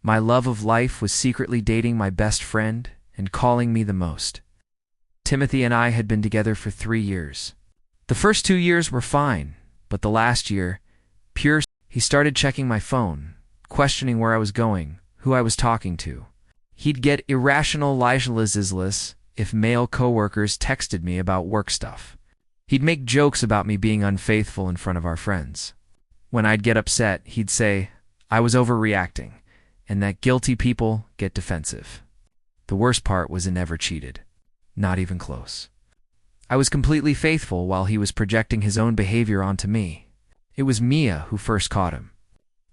My love of life was secretly dating my best friend and calling me the most. Timothy and I had been together for 3 years. The first 2 years were fine, but the last year, he started checking my phone, questioning where I was going, who I was talking to. He'd get irrationally if male coworkers texted me about work stuff. He'd make jokes about me being unfaithful in front of our friends. When I'd get upset, he'd say I was overreacting and that guilty people get defensive. The worst part was he never cheated. Not even close. I was completely faithful while he was projecting his own behavior onto me. It was Mia who first caught him.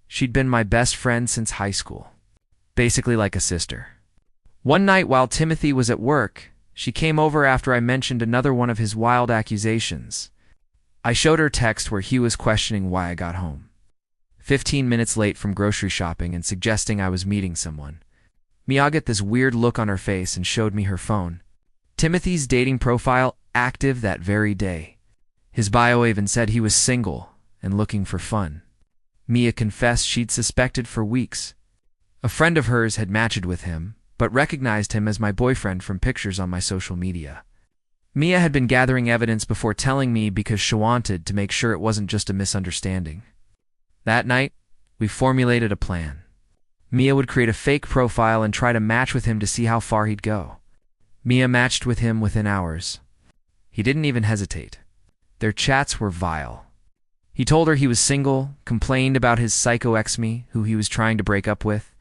She'd been my best friend since high school. Basically like a sister. One night while Timothy was at work, she came over after I mentioned another one of his wild accusations. I showed her text where he was questioning why I got home. 15 minutes late from grocery shopping and suggesting I was meeting someone. Mia got this weird look on her face and showed me her phone. Timothy's dating profile active that very day. His bio even said he was single and looking for fun. Mia confessed she'd suspected for weeks. A friend of hers had matched with him, but recognized him as my boyfriend from pictures on my social media. Mia had been gathering evidence before telling me because she wanted to make sure it wasn't just a misunderstanding. That night, we formulated a plan. Mia would create a fake profile and try to match with him to see how far he'd go. Mia matched with him within hours. He didn't even hesitate. Their chats were vile. He told her he was single, complained about his psycho ex-me, who he was trying to break up with,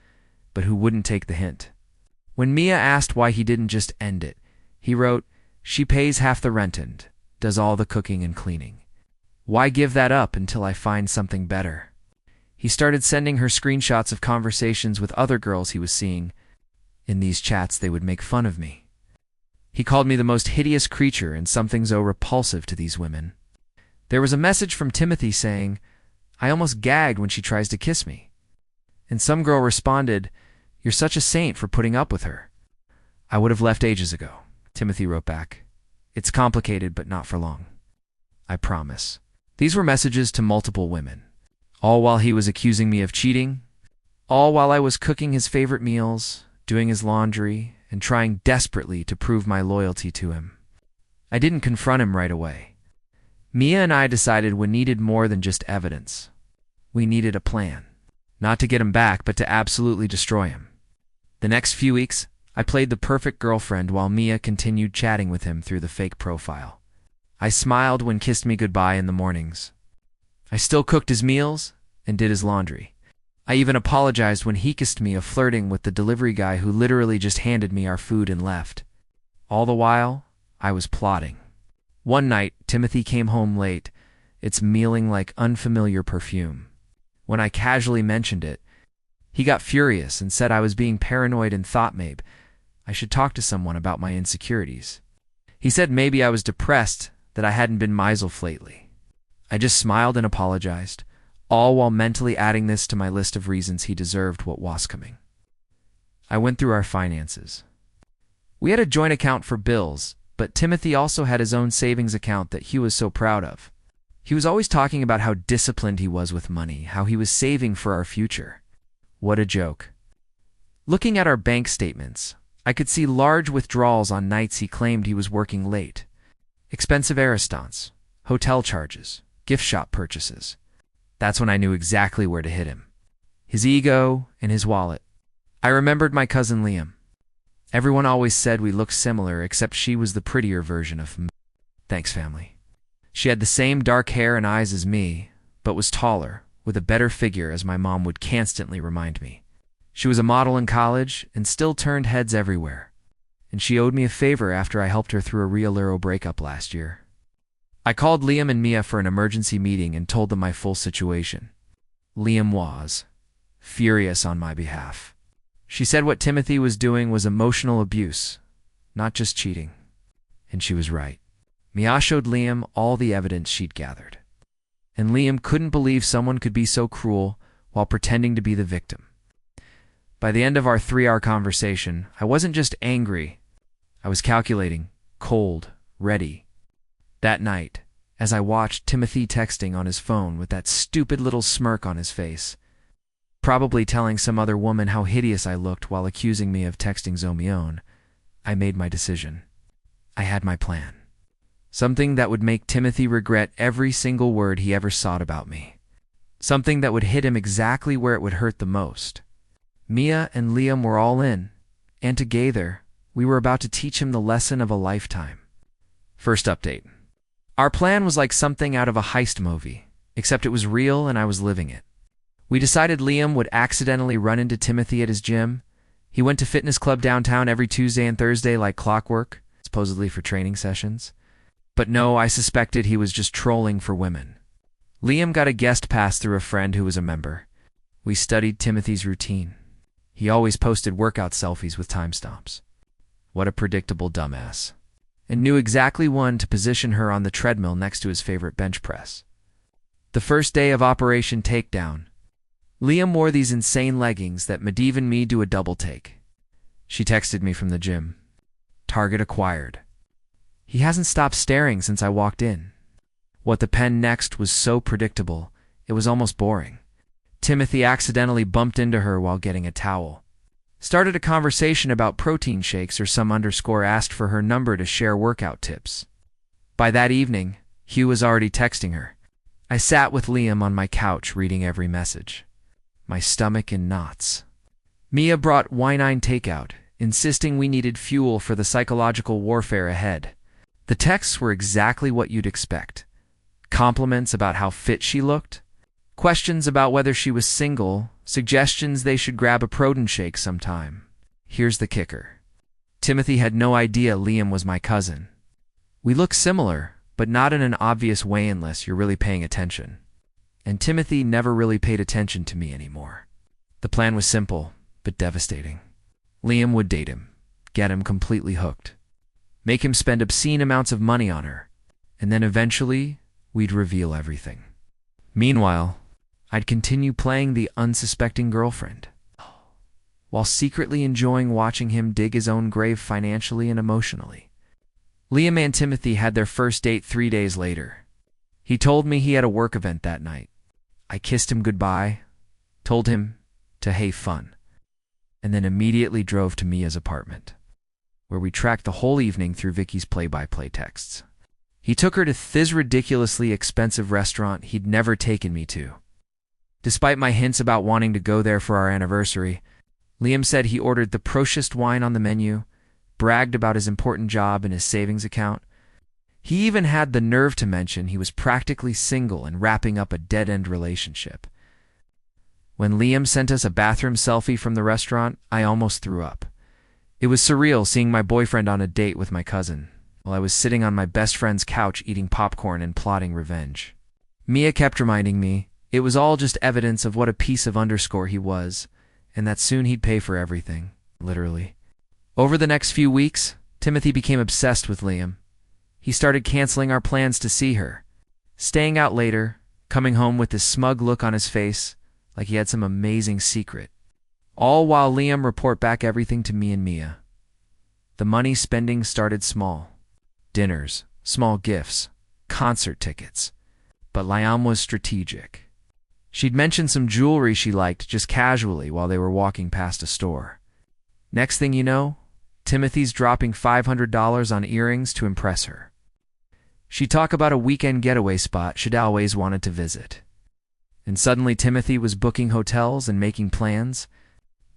but who wouldn't take the hint. When Mia asked why he didn't just end it, he wrote, "She pays half the rent and does all the cooking and cleaning. Why give that up until I find something better?" He started sending her screenshots of conversations with other girls he was seeing. In these chats, they would make fun of me. He called me the most hideous creature and something so repulsive to these women. There was a message from Timothy saying, "I almost gagged when she tries to kiss me." And some girl responded, "You're such a saint for putting up with her." "I would have left ages ago," Timothy wrote back. "It's complicated, but not for long. I promise." These were messages to multiple women, all while he was accusing me of cheating, all while I was cooking his favorite meals, doing his laundry, and trying desperately to prove my loyalty to him. I didn't confront him right away. Mia and I decided we needed more than just evidence. We needed a plan. Not to get him back, but to absolutely destroy him. The next few weeks, I played the perfect girlfriend while Mia continued chatting with him through the fake profile. I smiled when he kissed me goodbye in the mornings. I still cooked his meals and did his laundry. I even apologized when he kissed me of flirting with the delivery guy who literally just handed me our food and left. All the while, I was plotting. One night, Timothy came home late, smelling like unfamiliar perfume. When I casually mentioned it, he got furious and said I was being paranoid and thought maybe I should talk to someone about my insecurities. He said maybe I was depressed, that I hadn't been myself lately. I just smiled and apologized, all while mentally adding this to my list of reasons he deserved what was coming. I went through our finances. We had a joint account for bills, but Timothy also had his own savings account that he was so proud of. He was always talking about how disciplined he was with money, how he was saving for our future. What a joke. Looking at our bank statements, I could see large withdrawals on nights he claimed he was working late. Expensive restaurants, hotel charges, gift shop purchases. That's when I knew exactly where to hit him. His ego and his wallet. I remembered my cousin Liam. Everyone always said we looked similar, except she was the prettier version of me. Thanks, family. She had the same dark hair and eyes as me, but was taller, with a better figure, as my mom would constantly remind me. She was a model in college and still turned heads everywhere. And she owed me a favor after I helped her through a real breakup last year. I called Liam and Mia for an emergency meeting and told them my full situation. Liam was furious on my behalf. She said what Timothy was doing was emotional abuse, not just cheating. And she was right. Mia showed Liam all the evidence she'd gathered. And Liam couldn't believe someone could be so cruel while pretending to be the victim. By the end of our 3-hour conversation, I wasn't just angry. I was calculating, cold, ready. That night, as I watched Timothy texting on his phone with that stupid little smirk on his face, probably telling some other woman how hideous I looked while accusing me of texting Zomion, I made my decision. I had my plan. Something that would make Timothy regret every single word he ever sought about me. Something that would hit him exactly where it would hurt the most. Mia and Liam were all in, and together, we were about to teach him the lesson of a lifetime. First update. Our plan was like something out of a heist movie, except it was real and I was living it. We decided Liam would accidentally run into Timothy at his gym. He went to fitness club downtown every Tuesday and Thursday like clockwork, supposedly for training sessions. But no, I suspected he was just trolling for women. Liam got a guest pass through a friend who was a member. We studied Timothy's routine. He always posted workout selfies with timestamps. What a predictable dumbass. And knew exactly when to position her on the treadmill next to his favorite bench press. The first day of Operation Takedown, Liam wore these insane leggings that made even me do a double take. She texted me from the gym. Target acquired. He hasn't stopped staring since I walked in. What the pen next was so predictable, it was almost boring. Timothy accidentally bumped into her while getting a towel. Started a conversation about protein shakes or some underscore asked for her number to share workout tips. By that evening, Hugh was already texting her. I sat with Liam on my couch reading every message. My stomach in knots. Mia brought wine takeout, insisting we needed fuel for the psychological warfare ahead. The texts were exactly what you'd expect. Compliments about how fit she looked, questions about whether she was single, suggestions they should grab a protein shake sometime. Here's the kicker. Timothy had no idea Liam was my cousin. We look similar, but not in an obvious way unless you're really paying attention. And Timothy never really paid attention to me anymore. The plan was simple, but devastating. Liam would date him, get him completely hooked, make him spend obscene amounts of money on her, and then eventually, we'd reveal everything. Meanwhile, I'd continue playing the unsuspecting girlfriend, while secretly enjoying watching him dig his own grave financially and emotionally. Liam and Timothy had their first date 3 days later. He told me he had a work event that night. I kissed him goodbye, told him to have fun, and then immediately drove to Mia's apartment, where we tracked the whole evening through Vicky's play-by-play texts. He took her to this ridiculously expensive restaurant he'd never taken me to. Despite my hints about wanting to go there for our anniversary, Liam said he ordered the proshest wine on the menu, bragged about his important job and his savings account. He even had the nerve to mention he was practically single and wrapping up a dead-end relationship. When Liam sent us a bathroom selfie from the restaurant, I almost threw up. It was surreal seeing my boyfriend on a date with my cousin, while I was sitting on my best friend's couch eating popcorn and plotting revenge. Mia kept reminding me it was all just evidence of what a piece of underscore he was, and that soon he'd pay for everything, literally. Over the next few weeks, Timothy became obsessed with Liam. He started canceling our plans to see her, staying out later, coming home with this smug look on his face, like he had some amazing secret. All while Liam report back everything to me and Mia. The money spending started small. Dinners, small gifts, concert tickets. But Liam was strategic. She'd mentioned some jewelry she liked just casually while they were walking past a store. Next thing you know, Timothy's dropping $500 on earrings to impress her. She'd talk about a weekend getaway spot she'd always wanted to visit. And suddenly Timothy was booking hotels and making plans.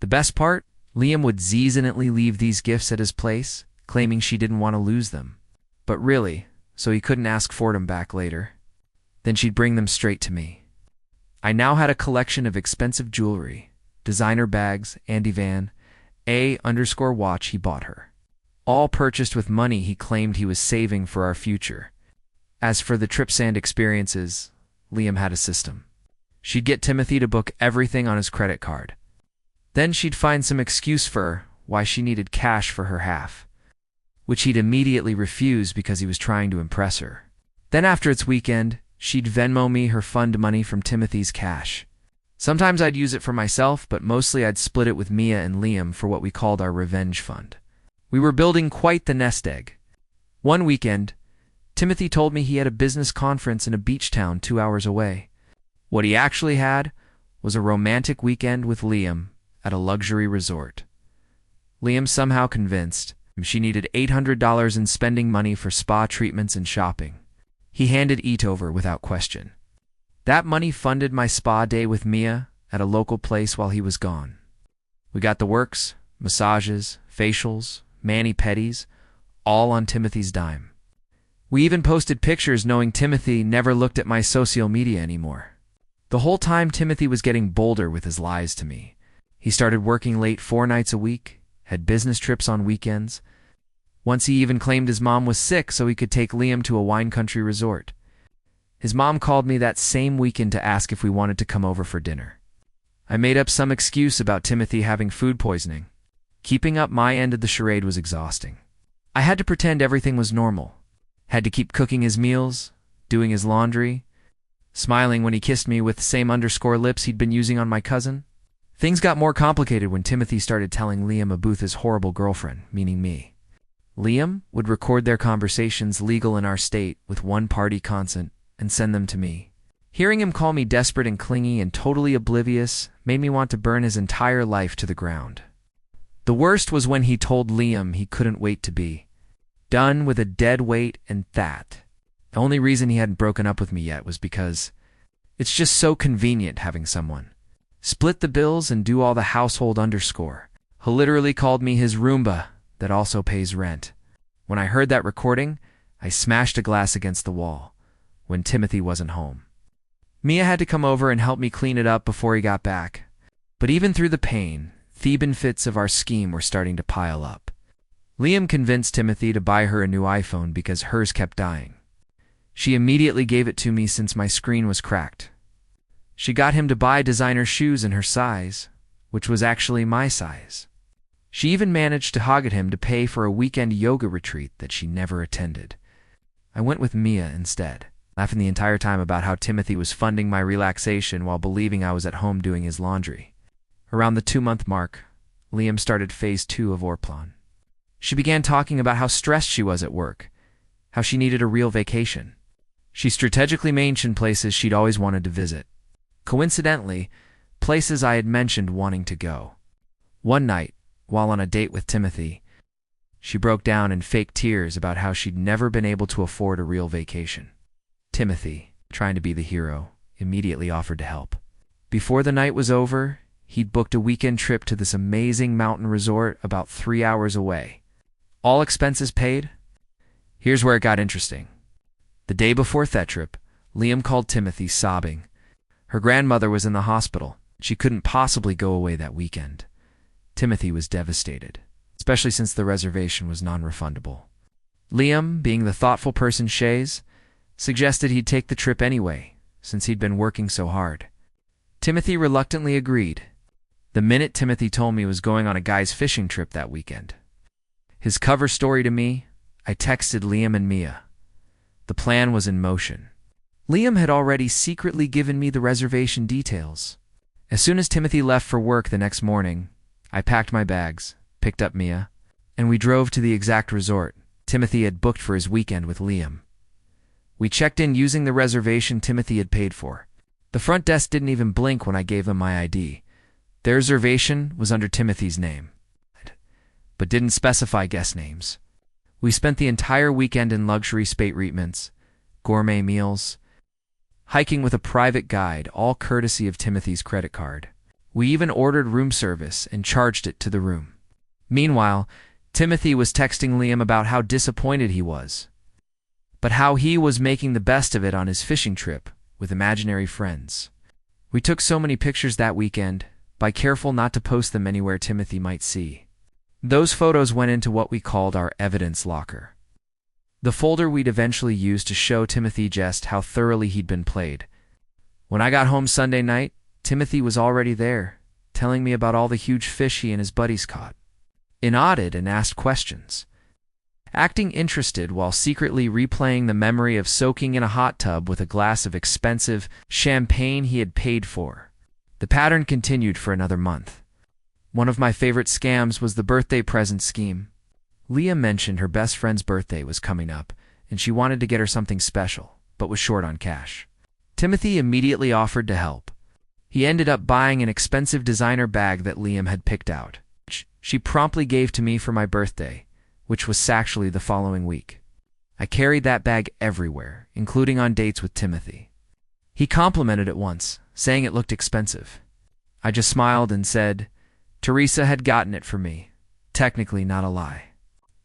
The best part? Liam would seasonally leave these gifts at his place, claiming she didn't want to lose them. But really, so he couldn't ask for them back later. Then she'd bring them straight to me. I now had a collection of expensive jewelry, designer bags, Andy Van, _watch he bought her. All purchased with money he claimed he was saving for our future. As for the trips and experiences, Liam had a system. She'd get Timothy to book everything on his credit card. Then she'd find some excuse for why she needed cash for her half, which he'd immediately refuse because he was trying to impress her. Then after its weekend, she'd Venmo me her fund money from Timothy's cash. Sometimes I'd use it for myself, but mostly I'd split it with Mia and Liam for what we called our revenge fund. We were building quite the nest egg. One weekend, Timothy told me he had a business conference in a beach town 2 hours away. What he actually had was a romantic weekend with Liam at a luxury resort. Liam somehow convinced she needed $800 in spending money for spa treatments and shopping. He handed it over without question. That money funded my spa day with Mia at a local place while he was gone. We got the works, massages, facials, mani-pedis, all on Timothy's dime. We even posted pictures knowing Timothy never looked at my social media anymore. The whole time Timothy was getting bolder with his lies to me. He started working late 4 nights a week, had business trips on weekends. Once he even claimed his mom was sick so he could take Liam to a wine country resort. His mom called me that same weekend to ask if we wanted to come over for dinner. I made up some excuse about Timothy having food poisoning. Keeping up my end of the charade was exhausting. I had to pretend everything was normal. Had to keep cooking his meals, doing his laundry, smiling when he kissed me with the same underscore lips he'd been using on my cousin. Things got more complicated when Timothy started telling Liam about his horrible girlfriend, meaning me. Liam would record their conversations legal in our state with one-party consent and send them to me. Hearing him call me desperate and clingy and totally oblivious made me want to burn his entire life to the ground. The worst was when he told Liam he couldn't wait to be done with a dead weight and that. The only reason he hadn't broken up with me yet was because it's just so convenient having someone split the bills and do all the household underscore. He literally called me his Roomba that also pays rent. When I heard that recording, I smashed a glass against the wall when Timothy wasn't home. Mia had to come over and help me clean it up before he got back. But even through the pain, Theban fits of our scheme were starting to pile up. Liam convinced Timothy to buy her a new iPhone because hers kept dying. She immediately gave it to me since my screen was cracked. She got him to buy designer shoes in her size, which was actually my size. She even managed to hog at him to pay for a weekend yoga retreat that she never attended. I went with Mia instead, laughing the entire time about how Timothy was funding my relaxation while believing I was at home doing his laundry. Around the 2-month mark, Liam started phase 2 of our plan. She began talking about how stressed she was at work, how she needed a real vacation. She strategically mentioned places she'd always wanted to visit. Coincidentally, places I had mentioned wanting to go. One night, while on a date with Timothy, she broke down in fake tears about how she'd never been able to afford a real vacation. Timothy, trying to be the hero, immediately offered to help. Before the night was over, he'd booked a weekend trip to this amazing mountain resort about 3 hours away. All expenses paid? Here's where it got interesting. The day before that trip, Liam called Timothy sobbing. Her grandmother was in the hospital. She couldn't possibly go away that weekend. Timothy was devastated, especially since the reservation was non-refundable. Liam, being the thoughtful person Shays, suggested he'd take the trip anyway, since he'd been working so hard. Timothy reluctantly agreed, the minute Timothy told me he was going on a guy's fishing trip that weekend. His cover story to me, I texted Liam and Mia. The plan was in motion. Liam had already secretly given me the reservation details. As soon as Timothy left for work the next morning, I packed my bags, picked up Mia, and we drove to the exact resort Timothy had booked for his weekend with Liam. We checked in using the reservation Timothy had paid for. The front desk didn't even blink when I gave them my ID. Their reservation was under Timothy's name, but didn't specify guest names. We spent the entire weekend in luxury spa treatments, gourmet meals, hiking with a private guide, all courtesy of Timothy's credit card. We even ordered room service and charged it to the room. Meanwhile, Timothy was texting Liam about how disappointed he was, but how he was making the best of it on his fishing trip with imaginary friends. We took so many pictures that weekend, but careful not to post them anywhere Timothy might see. Those photos went into what we called our evidence locker, the folder we'd eventually use to show Timothy just how thoroughly he'd been played. When I got home Sunday night, Timothy was already there, telling me about all the huge fish he and his buddies caught. He nodded and asked questions, acting interested while secretly replaying the memory of soaking in a hot tub with a glass of expensive champagne he had paid for. The pattern continued for another month. One of my favorite scams was the birthday present scheme. Leah mentioned her best friend's birthday was coming up, and she wanted to get her something special, but was short on cash. Timothy immediately offered to help. He ended up buying an expensive designer bag that Liam had picked out. She promptly gave to me for my birthday, which was actually the following week. I carried that bag everywhere, including on dates with Timothy. He complimented it once, saying it looked expensive. I just smiled and said, Teresa had gotten it for me. Technically not a lie.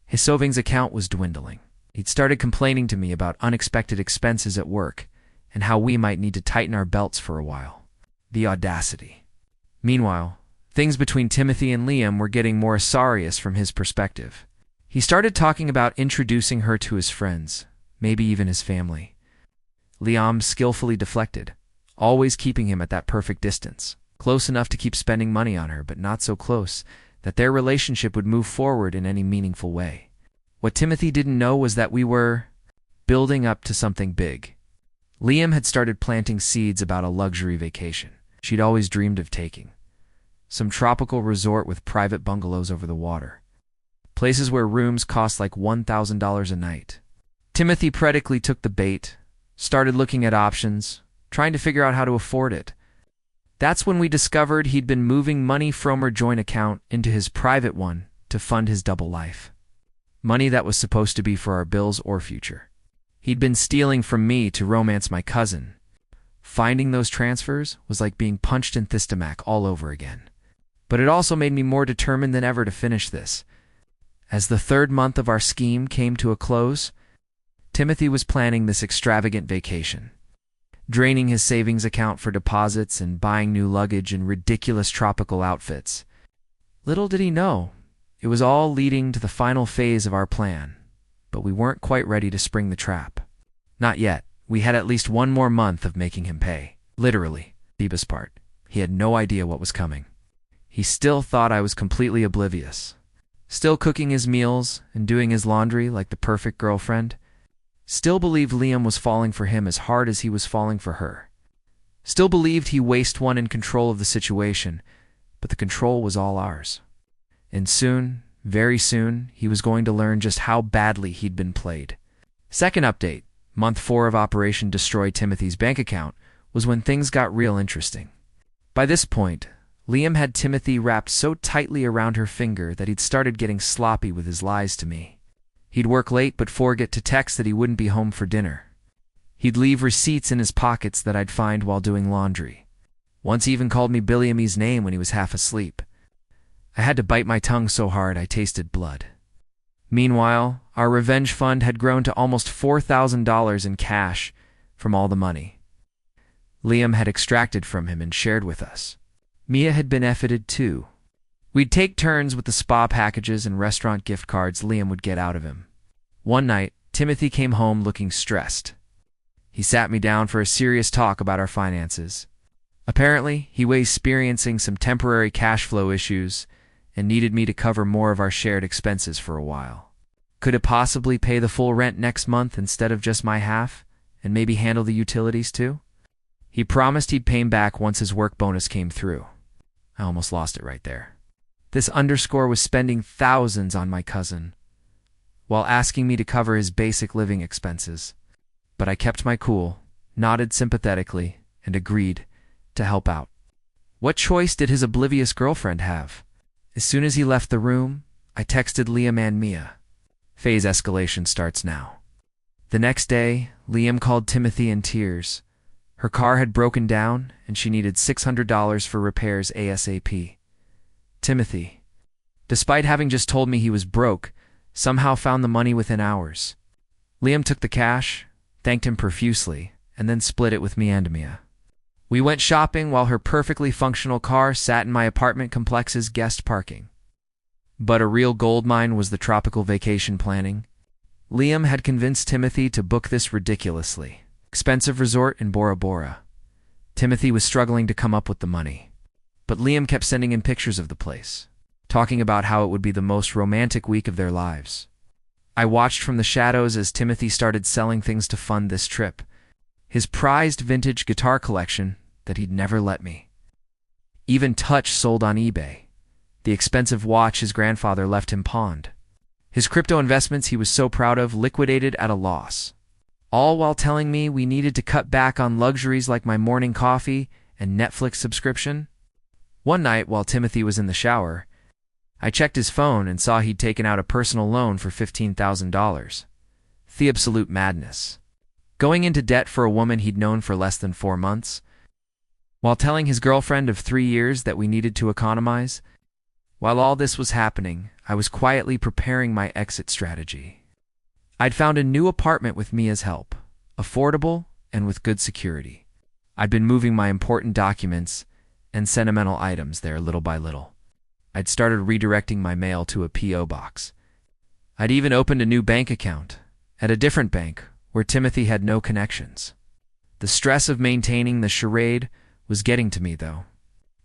His savings account was dwindling. He'd started complaining to me about unexpected expenses at work and how we might need to tighten our belts for a while. The audacity. Meanwhile, things between Timothy and Liam were getting more serious from his perspective. He started talking about introducing her to his friends, maybe even his family. Liam skillfully deflected, always keeping him at that perfect distance, close enough to keep spending money on her, but not so close that their relationship would move forward in any meaningful way. What Timothy didn't know was that we were building up to something big. Liam had started planting seeds about a luxury vacation she'd always dreamed of taking. Some tropical resort with private bungalows over the water. Places where rooms cost like $1,000 a night. Timothy practically took the bait, started looking at options, trying to figure out how to afford it. That's when we discovered he'd been moving money from her joint account into his private one to fund his double life. Money that was supposed to be for our bills or future. He'd been stealing from me to romance my cousin. Finding those transfers was like being punched in the stomach all over again. But it also made me more determined than ever to finish this. As the third month of our scheme came to a close, Timothy was planning this extravagant vacation, draining his savings account for deposits and buying new luggage and ridiculous tropical outfits. Little did he know, it was all leading to the final phase of our plan, but we weren't quite ready to spring the trap. Not yet. We had at least one more month of making him pay. Literally. Deepest part. He had no idea what was coming. He still thought I was completely oblivious. Still cooking his meals and doing his laundry like the perfect girlfriend. Still believed Liam was falling for him as hard as he was falling for her. Still believed he was one in control of the situation, but the control was all ours. And soon, very soon, he was going to learn just how badly he'd been played. Second update. Month 4 of Operation Destroy Timothy's bank account was when things got real interesting. By this point, Liam had Timothy wrapped so tightly around her finger that he'd started getting sloppy with his lies to me. He'd work late but forget to text that he wouldn't be home for dinner. He'd leave receipts in his pockets that I'd find while doing laundry. Once he even called me Billy Ami's name when he was half asleep. I had to bite my tongue so hard I tasted blood. Meanwhile, our revenge fund had grown to almost $4,000 in cash from all the money Liam had extracted from him and shared with us. Mia had been efforted too. We'd take turns with the spa packages and restaurant gift cards Liam would get out of him. One night, Timothy came home looking stressed. He sat me down for a serious talk about our finances. Apparently, he was experiencing some temporary cash flow issues and needed me to cover more of our shared expenses for a while. Could it possibly pay the full rent next month instead of just my half, and maybe handle the utilities too? He promised he'd pay him back once his work bonus came through. I almost lost it right there. This underscore was spending thousands on my cousin, while asking me to cover his basic living expenses. But I kept my cool, nodded sympathetically, and agreed to help out. What choice did his oblivious girlfriend have? As soon as he left the room, I texted Liam and Mia. Phase escalation starts now. The next day, Liam called Timothy in tears. Her car had broken down, and she needed $600 for repairs ASAP. Timothy, despite having just told me he was broke, somehow found the money within hours. Liam took the cash, thanked him profusely, and then split it with me and Mia. We went shopping while her perfectly functional car sat in my apartment complex's guest parking. But a real goldmine was the tropical vacation planning. Liam had convinced Timothy to book this ridiculously expensive resort in Bora Bora. Timothy was struggling to come up with the money, but Liam kept sending in pictures of the place, talking about how it would be the most romantic week of their lives. I watched from the shadows as Timothy started selling things to fund this trip. His prized vintage guitar collection that he'd never let me. Even Touch sold on eBay. The expensive watch his grandfather left him pawned. His crypto investments he was so proud of liquidated at a loss. All while telling me we needed to cut back on luxuries like my morning coffee and Netflix subscription? One night, while Timothy was in the shower, I checked his phone and saw he'd taken out a personal loan for $15,000. The absolute madness. Going into debt for a woman he'd known for less than 4 months, while telling his girlfriend of 3 years that we needed to economize. While all this was happening, I was quietly preparing my exit strategy. I'd found a new apartment with Mia's help, affordable and with good security. I'd been moving my important documents and sentimental items there little by little. I'd started redirecting my mail to a P.O. box. I'd even opened a new bank account at a different bank where Timothy had no connections. The stress of maintaining the charade was getting to me, though.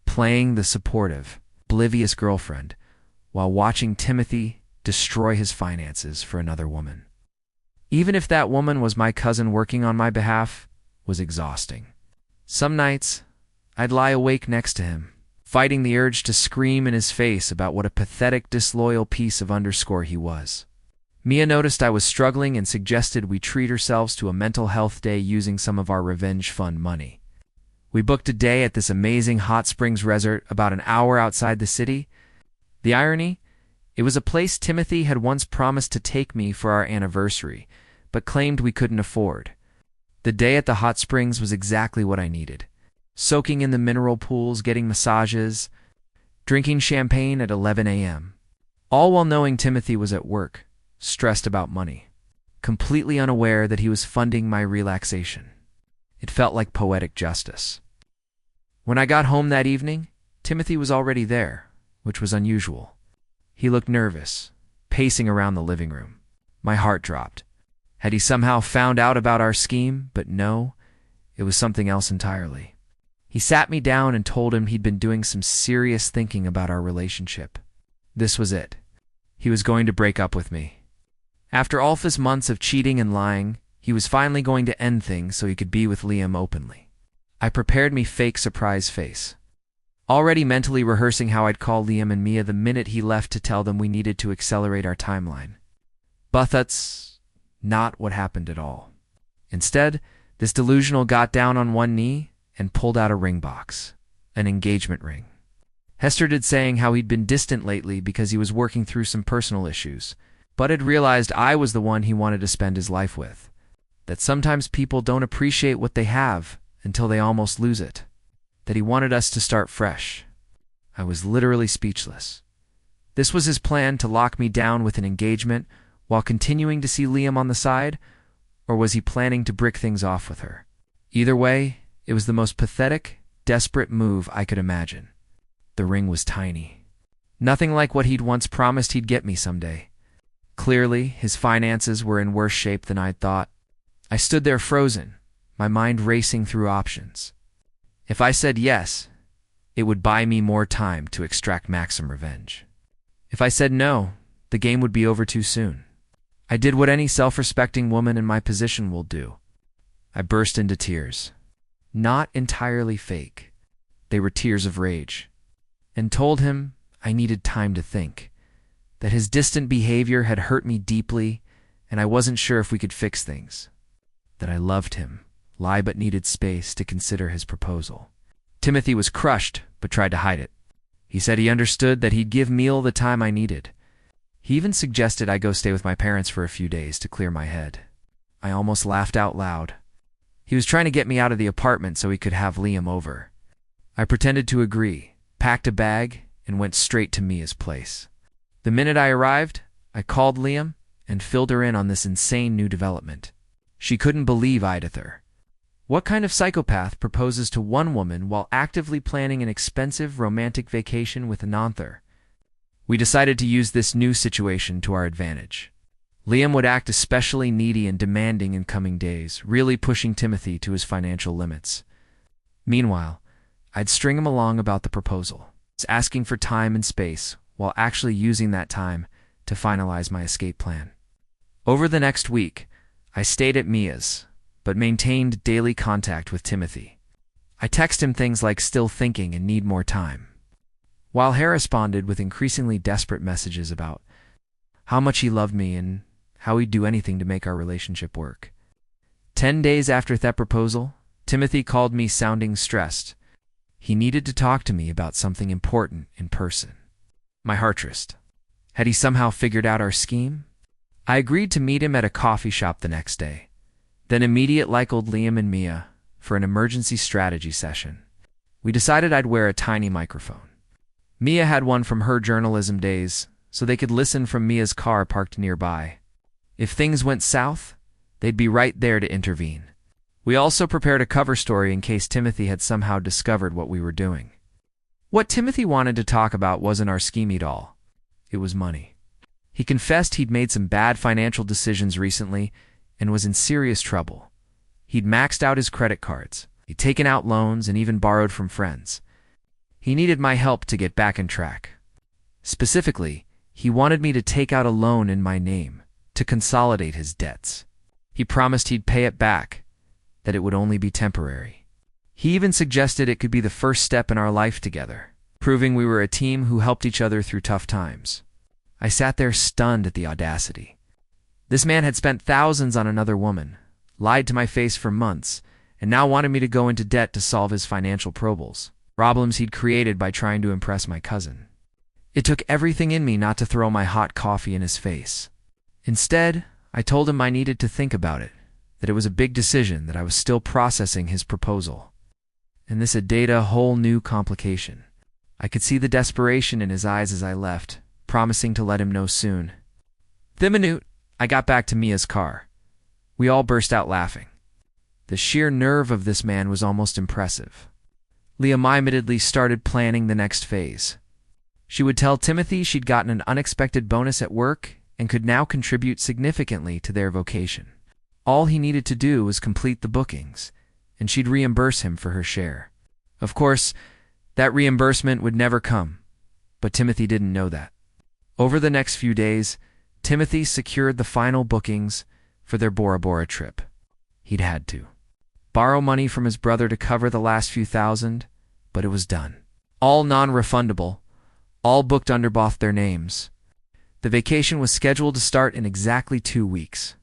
Playing the supportive, oblivious girlfriend while watching Timothy destroy his finances for another woman. Even if that woman was my cousin working on my behalf, was exhausting. Some nights, I'd lie awake next to him, fighting the urge to scream in his face about what a pathetic, disloyal piece of underscore he was. Mia noticed I was struggling and suggested we treat ourselves to a mental health day using some of our revenge fund money. We booked a day at this amazing hot springs resort about an hour outside the city. The irony? It was a place Timothy had once promised to take me for our anniversary, but claimed we couldn't afford. The day at the hot springs was exactly what I needed. Soaking in the mineral pools, getting massages, drinking champagne at 11 a.m. All while knowing Timothy was at work, stressed about money, completely unaware that he was funding my relaxation. It felt like poetic justice. When I got home that evening, Timothy was already there, which was unusual. He looked nervous, pacing around the living room. My heart dropped. Had he somehow found out about our scheme? But no, it was something else entirely. He sat me down and told him he'd been doing some serious thinking about our relationship. This was it. He was going to break up with me. After all this months of cheating and lying, he was finally going to end things so he could be with Liam openly. I prepared me fake surprise face, already mentally rehearsing how I'd call Liam and Mia the minute he left to tell them we needed to accelerate our timeline. But that's not what happened at all. Instead, this delusional got down on one knee and pulled out a ring box, an engagement ring. Hester did saying how he'd been distant lately because he was working through some personal issues, but had realized I was the one he wanted to spend his life with. That sometimes people don't appreciate what they have until they almost lose it. That he wanted us to start fresh. I was literally speechless. This was his plan to lock me down with an engagement while continuing to see Liam on the side, or was he planning to brick things off with her? Either way, it was the most pathetic, desperate move I could imagine. The ring was tiny. Nothing like what he'd once promised he'd get me someday. Clearly, his finances were in worse shape than I'd thought. I stood there frozen, my mind racing through options. If I said yes, it would buy me more time to extract maximum revenge. If I said no, the game would be over too soon. I did what any self-respecting woman in my position will do. I burst into tears. Not entirely fake. They were tears of rage. And told him I needed time to think. That his distant behavior had hurt me deeply, and I wasn't sure if we could fix things. That I loved him, lie but needed space to consider his proposal. Timothy was crushed, but tried to hide it. He said he understood that he'd give Meal the time I needed. He even suggested I go stay with my parents for a few days to clear my head. I almost laughed out loud. He was trying to get me out of the apartment so he could have Liam over. I pretended to agree, packed a bag, and went straight to Mia's place. The minute I arrived, I called Liam and filled her in on this insane new development. She couldn't believe I'd with her. What kind of psychopath proposes to one woman while actively planning an expensive romantic vacation with another? We decided to use this new situation to our advantage. Liam would act especially needy and demanding in coming days, really pushing Timothy to his financial limits. Meanwhile, I'd string him along about the proposal, asking for time and space, while actually using that time to finalize my escape plan. Over the next week, I stayed at Mia's, but maintained daily contact with Timothy. I text him things like still thinking and need more time, while he responded with increasingly desperate messages about how much he loved me and how he'd do anything to make our relationship work. 10 days after that proposal, Timothy called me sounding stressed. He needed to talk to me about something important in person. My heart raced. Had he somehow figured out our scheme? I agreed to meet him at a coffee shop the next day, then immediately like-old Liam and Mia for an emergency strategy session. We decided I'd wear a tiny microphone. Mia had one from her journalism days, so they could listen from Mia's car parked nearby. If things went south, they'd be right there to intervene. We also prepared a cover story in case Timothy had somehow discovered what we were doing. What Timothy wanted to talk about wasn't our scheme at all. It was money. He confessed he'd made some bad financial decisions recently and was in serious trouble. He'd maxed out his credit cards. He'd taken out loans and even borrowed from friends. He needed my help to get back on track. Specifically, he wanted me to take out a loan in my name to consolidate his debts. He promised he'd pay it back, that it would only be temporary. He even suggested it could be the first step in our life together, proving we were a team who helped each other through tough times. I sat there stunned at the audacity. This man had spent thousands on another woman, lied to my face for months, and now wanted me to go into debt to solve his financial problems he'd created by trying to impress my cousin. It took everything in me not to throw my hot coffee in his face. Instead, I told him I needed to think about it, that it was a big decision, that I was still processing his proposal. And this had a whole new complication. I could see the desperation in his eyes as I left, promising to let him know soon. The minute I got back to Mia's car, we all burst out laughing. The sheer nerve of this man was almost impressive. Leah immediately started planning the next phase. She would tell Timothy she'd gotten an unexpected bonus at work and could now contribute significantly to their vocation. All he needed to do was complete the bookings, and she'd reimburse him for her share. Of course, that reimbursement would never come, but Timothy didn't know that. Over the next few days, Timothy secured the final bookings for their Bora Bora trip. He'd had to borrow money from his brother to cover the last few thousand, but it was done. All non-refundable, all booked under both their names. The vacation was scheduled to start in exactly 2 weeks.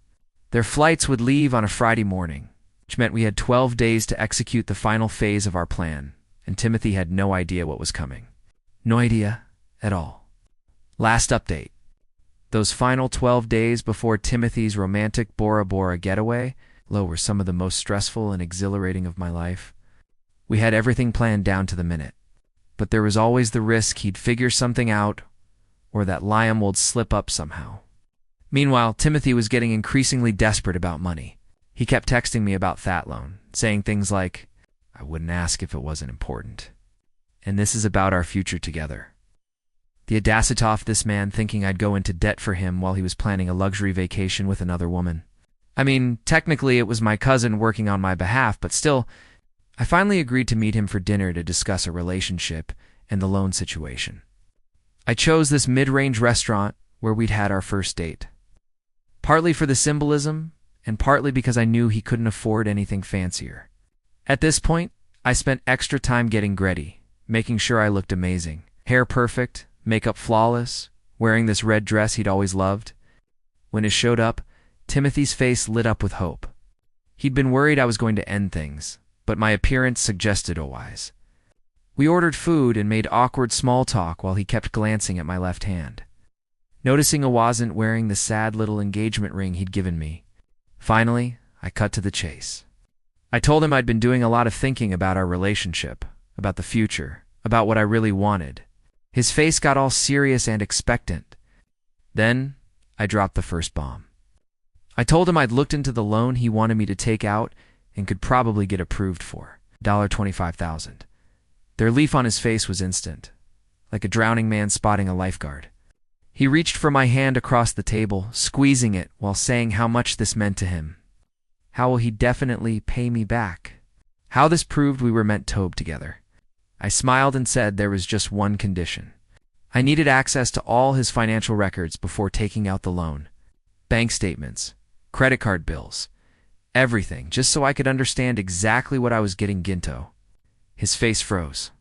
Their flights would leave on a Friday morning, which meant we had 12 days to execute the final phase of our plan, and Timothy had no idea what was coming. No idea at all. Last update. Those final 12 days before Timothy's romantic Bora Bora getaway were some of the most stressful and exhilarating of my life. We had everything planned down to the minute, but there was always the risk he'd figure something out or that Liam would slip up somehow. Meanwhile, Timothy was getting increasingly desperate about money. He kept texting me about that loan, saying things like, "I wouldn't ask if it wasn't important. And this is about our future together." The audacity of this man thinking I'd go into debt for him while he was planning a luxury vacation with another woman. I mean, technically it was my cousin working on my behalf, but still, I finally agreed to meet him for dinner to discuss a relationship and the loan situation. I chose this mid-range restaurant where we'd had our first date. Partly for the symbolism, and partly because I knew he couldn't afford anything fancier. At this point, I spent extra time getting ready, making sure I looked amazing. Hair perfect, makeup flawless, wearing this red dress he'd always loved. When it showed up, Timothy's face lit up with hope. He'd been worried I was going to end things, but my appearance suggested otherwise. We ordered food and made awkward small talk while he kept glancing at my left hand, noticing I wasn't wearing the sad little engagement ring he'd given me. Finally, I cut to the chase. I told him I'd been doing a lot of thinking about our relationship, about the future, about what I really wanted. His face got all serious and expectant. Then, I dropped the first bomb. I told him I'd looked into the loan he wanted me to take out and could probably get approved for $25,000. The relief on his face was instant, like a drowning man spotting a lifeguard. He reached for my hand across the table, squeezing it while saying how much this meant to him. How will he definitely pay me back? How this proved we were meant together. I smiled and said there was just one condition. I needed access to all his financial records before taking out the loan. Bank statements, credit card bills, everything, just so I could understand exactly what I was getting into. His face froze.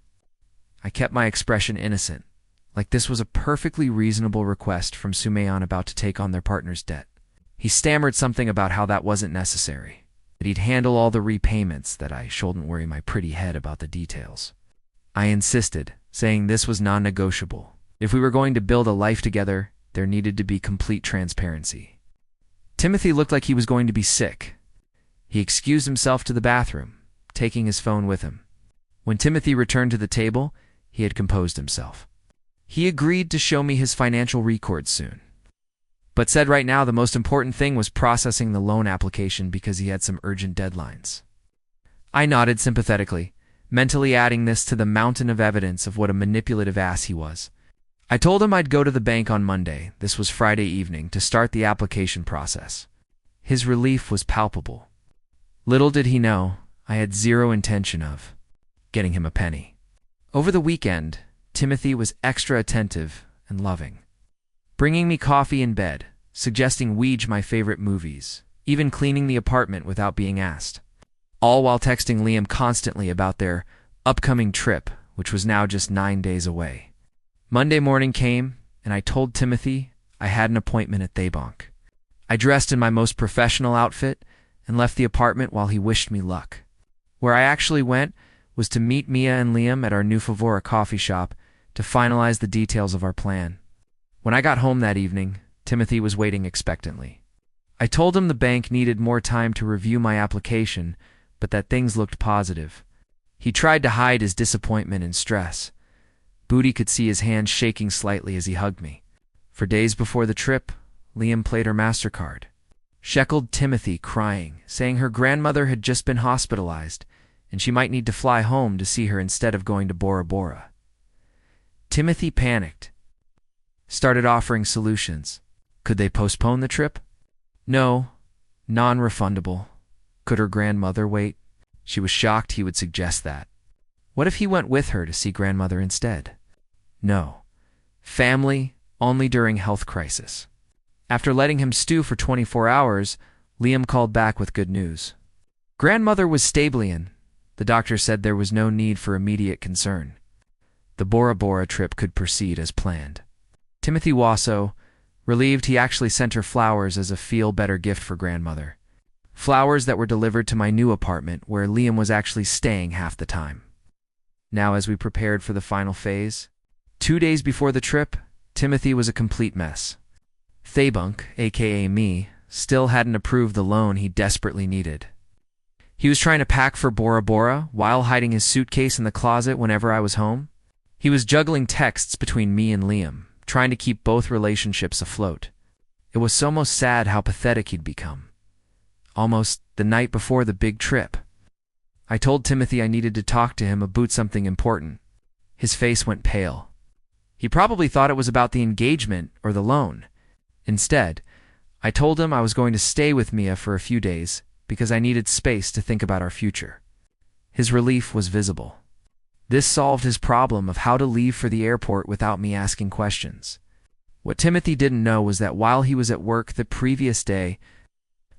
I kept my expression innocent, like this was a perfectly reasonable request from Sumayan about to take on their partner's debt. He stammered something about how that wasn't necessary, that he'd handle all the repayments, that I shouldn't worry my pretty head about the details. I insisted, saying this was non-negotiable. If we were going to build a life together, there needed to be complete transparency. Timothy looked like he was going to be sick. He excused himself to the bathroom, taking his phone with him. When Timothy returned to the table, he had composed himself. He agreed to show me his financial records soon, but said right now the most important thing was processing the loan application because he had some urgent deadlines. I nodded sympathetically, mentally adding this to the mountain of evidence of what a manipulative ass he was. I told him I'd go to the bank on Monday, this was Friday evening, to start the application process. His relief was palpable. Little did he know, I had zero intention of getting him a penny. Over the weekend, Timothy was extra attentive and loving, bringing me coffee in bed, suggesting Ouija my favorite movies, even cleaning the apartment without being asked, all while texting Liam constantly about their upcoming trip, which was now just 9 days away. Monday morning came, and I told Timothy I had an appointment at Thabank. I dressed in my most professional outfit and left the apartment while he wished me luck. Where I actually went was to meet Mia and Liam at our new Favora coffee shop to finalize the details of our plan. When I got home that evening, Timothy was waiting expectantly. I told him the bank needed more time to review my application, but that things looked positive. He tried to hide his disappointment and stress. Booty could see his hand shaking slightly as he hugged me. For days before the trip, Liam played her MasterCard. Sheckled Timothy, crying, saying her grandmother had just been hospitalized, and she might need to fly home to see her instead of going to Bora Bora. Timothy panicked, started offering solutions. Could they postpone the trip? No, non-refundable. Could her grandmother wait? She was shocked he would suggest that. What if he went with her to see grandmother instead? No. Family, only during health crisis. After letting him stew for 24 hours, Liam called back with good news. Grandmother was stable. The doctor said there was no need for immediate concern. The Bora Bora trip could proceed as planned. Timothy Wasso, relieved he actually sent her flowers as a feel-better gift for grandmother. Flowers that were delivered to my new apartment where Liam was actually staying half the time. Now as we prepared for the final phase, 2 days before the trip, Timothy was a complete mess. Thabank, aka me, still hadn't approved the loan he desperately needed. He was trying to pack for Bora Bora while hiding his suitcase in the closet whenever I was home. He was juggling texts between me and Liam, trying to keep both relationships afloat. It was almost sad how pathetic he'd become. Almost the night before the big trip. I told Timothy I needed to talk to him about something important. His face went pale. He probably thought it was about the engagement or the loan. Instead, I told him I was going to stay with Mia for a few days because I needed space to think about our future. His relief was visible. This solved his problem of how to leave for the airport without me asking questions. What Timothy didn't know was that while he was at work the previous day,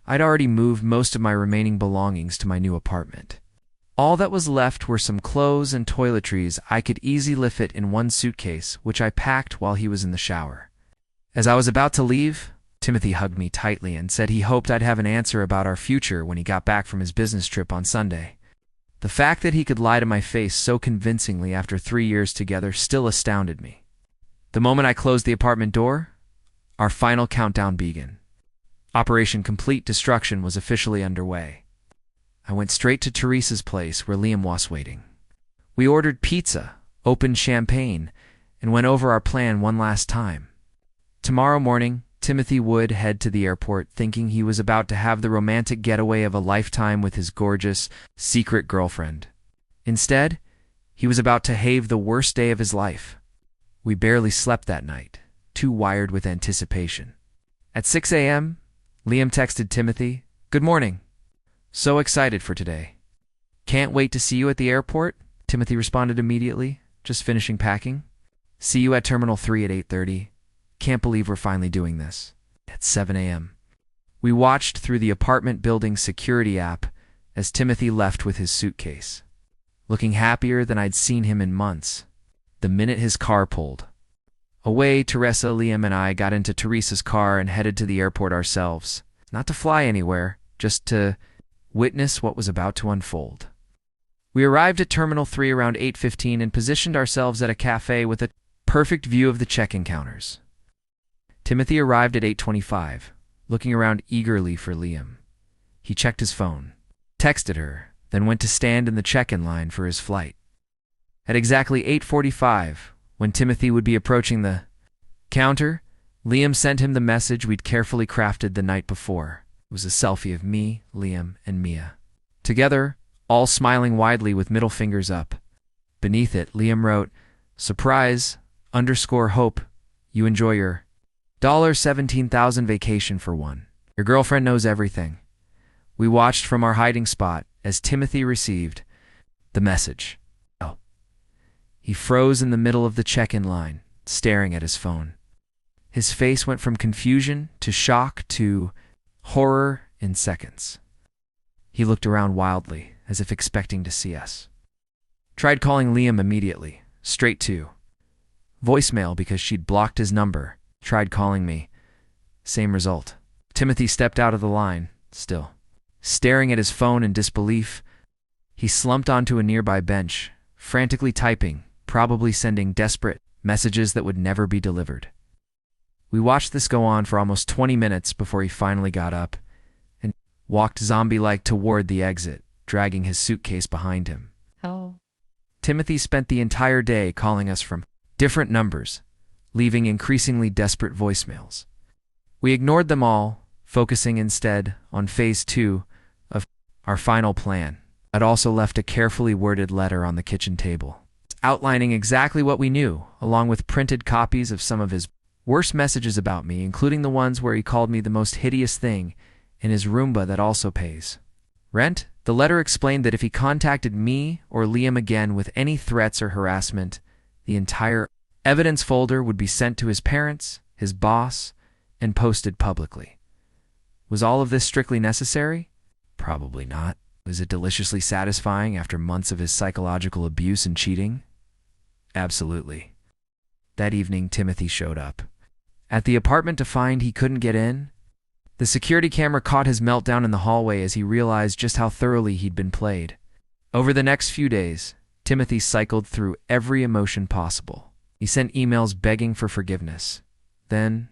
I'd already moved most of my remaining belongings to my new apartment. All that was left were some clothes and toiletries I could easily fit in one suitcase, which I packed while he was in the shower. As I was about to leave, Timothy hugged me tightly and said he hoped I'd have an answer about our future when he got back from his business trip on Sunday. The fact that he could lie to my face so convincingly after 3 years together still astounded me. The moment I closed the apartment door, our final countdown began. Operation Complete Destruction was officially underway. I went straight to Teresa's place where Liam was waiting. We ordered pizza, opened champagne, and went over our plan one last time. Tomorrow morning, Timothy would head to the airport thinking he was about to have the romantic getaway of a lifetime with his gorgeous, secret girlfriend. Instead, he was about to have the worst day of his life. We barely slept that night, too wired with anticipation. At 6 a.m., Liam texted Timothy, "Good morning. So excited for today." "Can't wait to see you at the airport," Timothy responded immediately, just finishing packing. "See you at Terminal 3 at 8:30. Can't believe we're finally doing this." At 7 a.m., we watched through the apartment building security app as Timothy left with his suitcase, looking happier than I'd seen him in months. The minute his car pulled away, Teresa, Liam, and I got into Teresa's car and headed to the airport ourselves, not to fly anywhere, just to witness what was about to unfold. We arrived at Terminal 3 around 8:15 and positioned ourselves at a cafe with a perfect view of the check-in counters. Timothy arrived at 8:25, looking around eagerly for Liam. He checked his phone, texted her, then went to stand in the check-in line for his flight. At exactly 8:45, when Timothy would be approaching the counter, Liam sent him the message we'd carefully crafted the night before. It was a selfie of me, Liam, and Mia. Together, all smiling widely with middle fingers up. Beneath it, Liam wrote, "Surprise_hope you enjoy your $17,000 vacation for one. Your girlfriend knows everything." We watched from our hiding spot as Timothy received the message. He froze in the middle of the check-in line, staring at his phone. His face went from confusion to shock to horror in seconds. He looked around wildly, as if expecting to see us. Tried calling Liam immediately, straight to voicemail because she'd blocked his number. Tried calling me. Same result. Timothy stepped out of the line, still staring at his phone in disbelief. He slumped onto a nearby bench, frantically typing, probably sending desperate messages that would never be delivered. We watched this go on for almost 20 minutes before he finally got up and walked zombie-like toward the exit, dragging his suitcase behind him. Oh. Timothy spent the entire day calling us from different numbers, leaving increasingly desperate voicemails. We ignored them all, focusing instead on phase 2 of our final plan. I'd also left a carefully worded letter on the kitchen table, outlining exactly what we knew, along with printed copies of some of his worst messages about me, including the ones where he called me the most hideous thing in his Roomba that also pays rent. The letter explained that if he contacted me or Liam again with any threats or harassment, the entire evidence folder would be sent to his parents, his boss, and posted publicly. Was all of this strictly necessary? Probably not. Was it deliciously satisfying after months of his psychological abuse and cheating? Absolutely. That evening, Timothy showed up at the apartment to find he couldn't get in. The security camera caught his meltdown in the hallway as he realized just how thoroughly he'd been played. Over the next few days, Timothy cycled through every emotion possible. He sent emails begging for forgiveness, then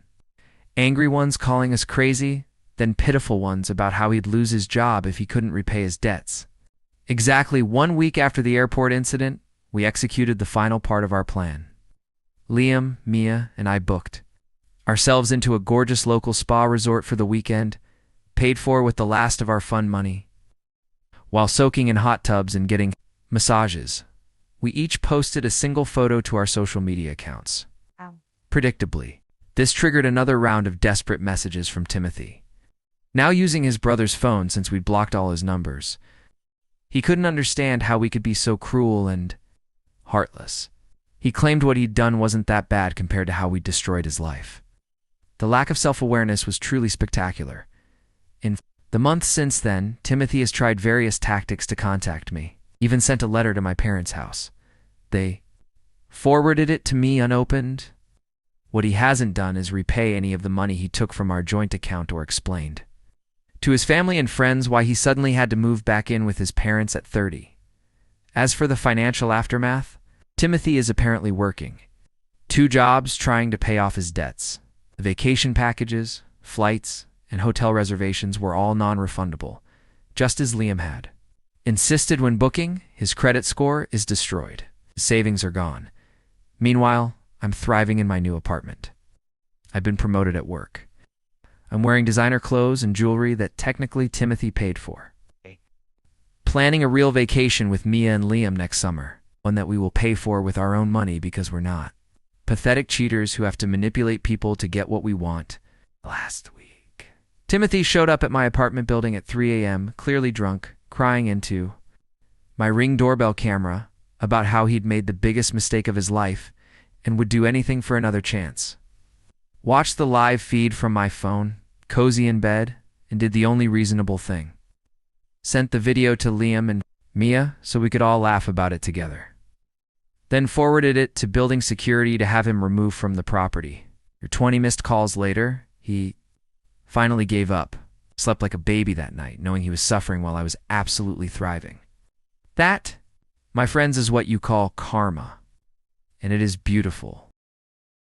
angry ones calling us crazy, then pitiful ones about how he'd lose his job if he couldn't repay his debts. Exactly 1 week after the airport incident, we executed the final part of our plan. Liam, Mia, and I booked ourselves into a gorgeous local spa resort for the weekend, paid for with the last of our fun money. While soaking in hot tubs and getting massages, we each posted a single photo to our social media accounts. Wow. Predictably, this triggered another round of desperate messages from Timothy. Now using his brother's phone since we'd blocked all his numbers, he couldn't understand how we could be so cruel and heartless. He claimed what he'd done wasn't that bad compared to how we'd destroyed his life. The lack of self-awareness was truly spectacular. In the months since then, Timothy has tried various tactics to contact me, even sent a letter to my parents' house. They forwarded it to me unopened. What he hasn't done is repay any of the money he took from our joint account or explained to his family and friends why he suddenly had to move back in with his parents at 30. As for the financial aftermath, Timothy is apparently working 2 jobs trying to pay off his debts. The vacation packages, flights, and hotel reservations were all non-refundable, just as Liam had insisted when booking. His credit score is destroyed. His savings are gone. Meanwhile, I'm thriving in my new apartment. I've been promoted at work. I'm wearing designer clothes and jewelry that technically Timothy paid for. Planning a real vacation with Mia and Liam next summer, one that we will pay for with our own money because we're not pathetic cheaters who have to manipulate people to get what we want. Last week, Timothy showed up at my apartment building at 3 a.m., clearly drunk, crying into my Ring doorbell camera about how he'd made the biggest mistake of his life and would do anything for another chance. Watched the live feed from my phone, cozy in bed, and did the only reasonable thing. Sent the video to Liam and Mia so we could all laugh about it together. Then forwarded it to building security to have him removed from the property. 20 missed calls later, he finally gave up. Slept like a baby that night, knowing he was suffering while I was absolutely thriving. That My friends, is what you call karma, and it is beautiful.